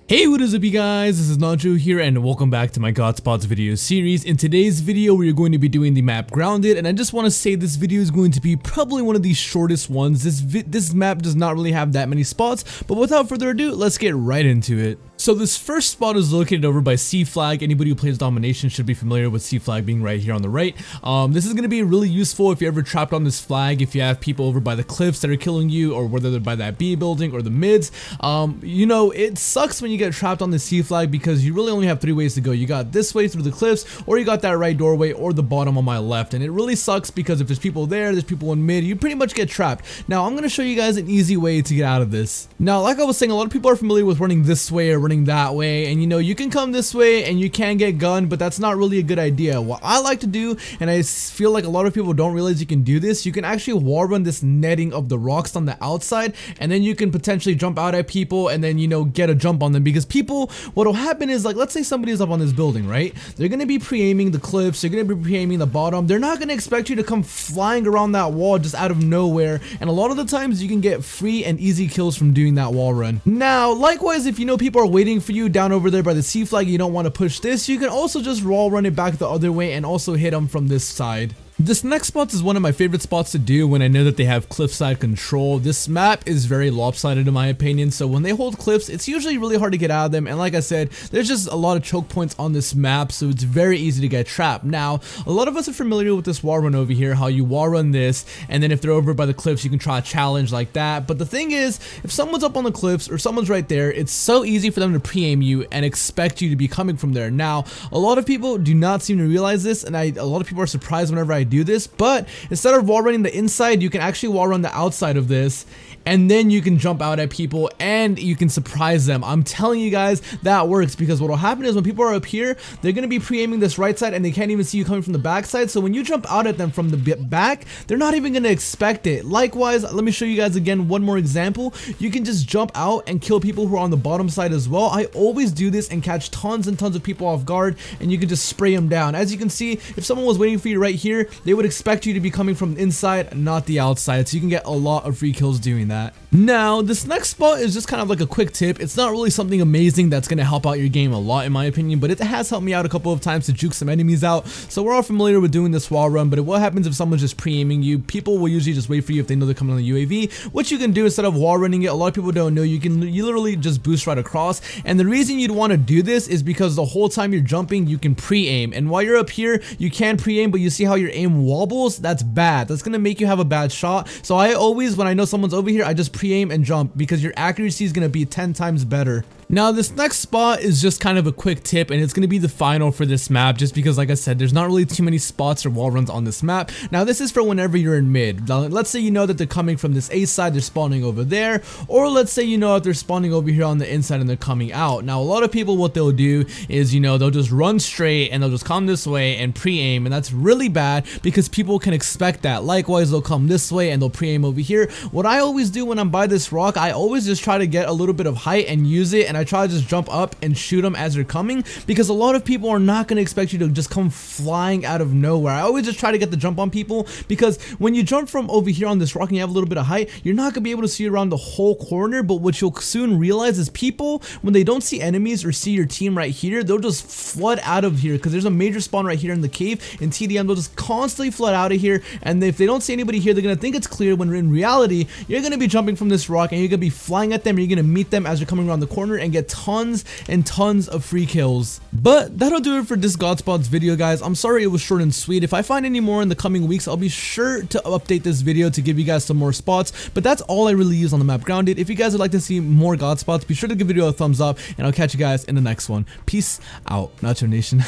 Hey, what is up you guys, this is Nacho here and welcome back to my God Spots video series. In today's video we are going to be doing the map Grounded, and I just want to say this video is going to be probably one of the shortest ones. This map does not really have that many spots, but without further ado, let's get right into it. So this first spot is located over by C Flag. Anybody who plays Domination should be familiar with C Flag being right here on the right. This is going to be really useful if you're ever trapped on this flag, if you have people over by the cliffs that are killing you, or whether they're by that B building or the mids. You know, it sucks when you get trapped on the C Flag because you really only have three ways to go. You got this way through the cliffs, or you got that right doorway, or the bottom on my left. And it really sucks because if there's people there's people in mid, you pretty much get trapped. Now I'm going to show you guys an easy way to get out of this. Now, like I was saying, a lot of people are familiar with running this way or running that way, and you know, you can come this way and you can get gunned, but that's not really a good idea. What I like to do, and I feel like a lot of people don't realize you can do this, you can actually wall run this netting of the rocks on the outside, and then you can potentially jump out at people and then, you know, get a jump on them. Because people, what'll happen is, like, let's say somebody's up on this building, right? They're gonna be pre-aiming the cliffs, they're gonna be pre-aiming the bottom. They're not gonna expect you to come flying around that wall just out of nowhere, and a lot of the times you can get free and easy kills from doing that wall run. Now, likewise, if you know people are waiting for you down over there by the C Flag, you don't want to push this, you can also just wall run it back the other way and also hit them from this side. This next spot is one of my favorite spots to do when I know that they have cliffside control. This map is very lopsided in my opinion, so when they hold cliffs, it's usually really hard to get out of them, and like I said, there's just a lot of choke points on this map, so it's very easy to get trapped. Now, a lot of us are familiar with this wall run over here, how you wall run this, and then if they're over by the cliffs, you can try a challenge like that. But the thing is, if someone's up on the cliffs or someone's right there, it's so easy for them to pre-aim you and expect you to be coming from there. Now, a lot of people do not seem to realize this, and a lot of people are surprised whenever I do this, but instead of wall running the inside, you can actually wall run the outside of this, and then you can jump out at people and you can surprise them. I'm telling you guys, that works, because what will happen is when people are up here, they're going to be pre-aiming this right side and they can't even see you coming from the back side. So when you jump out at them from the back, they're not even going to expect it. Likewise, let me show you guys again one more example. You can just jump out and kill people who are on the bottom side as well. I always do this and catch tons and tons of people off guard, and you can just spray them down. As you can see, if someone was waiting for you right here, they would expect you to be coming from the inside, not the outside. So you can get a lot of free kills doing that. Now, this next spot is just kind of like a quick tip. It's not really something amazing that's going to help out your game a lot in my opinion, but it has helped me out a couple of times to juke some enemies out. So we're all familiar with doing this wall run, but what happens if someone's just pre-aiming you? People will usually just wait for you if they know they're coming on the UAV. What you can do instead of wall running it, a lot of people don't know, you literally just boost right across. And the reason you'd want to do this is because the whole time you're jumping, you can pre-aim. And while you're up here, you can pre-aim, but you see how your aim wobbles? That's bad. That's going to make you have a bad shot. So I always, when I know someone's over here, I just pre-aim and jump, because your accuracy is going to be 10 times better. Now, this next spot is just kind of a quick tip, and it's going to be the final for this map, just because, like I said, there's not really too many spots or wall runs on this map. Now, this is for whenever you're in mid. Now, let's say you know that they're coming from this A side, they're spawning over there, or let's say you know if they're spawning over here on the inside and they're coming out. Now, a lot of people, what they'll do is, you know, they'll just run straight and they'll just come this way and pre-aim, and that's really bad because people can expect that. Likewise, they'll come this way and they'll pre-aim over here. What I always do when I'm by this rock, I always just try to get a little bit of height and use it, and I try to just jump up and shoot them as they're coming, because a lot of people are not going to expect you to just come flying out of nowhere. I always just try to get the jump on people, because when you jump from over here on this rock and you have a little bit of height, you're not going to be able to see around the whole corner. But what you'll soon realize is people, when they don't see enemies or see your team right here, they'll just flood out of here, because there's a major spawn right here in the cave. In TDM, they'll just constantly flood out of here, and if they don't see anybody here, they're going to think it's clear, when in reality, you're going to be jumping from this rock and you're going to be flying at them, and you're going to meet them as they're coming around the corner and get tons and tons of free kills. But that'll do it for this God Spots video, guys. I'm sorry it was short and sweet. If I find any more in the coming weeks, I'll be sure to update this video to give you guys some more spots, but that's all I really use on the map Grounded. If you guys would like to see more God Spots, be sure to give the video a thumbs up, and I'll catch you guys in the next one. Peace out, Nacho Nation.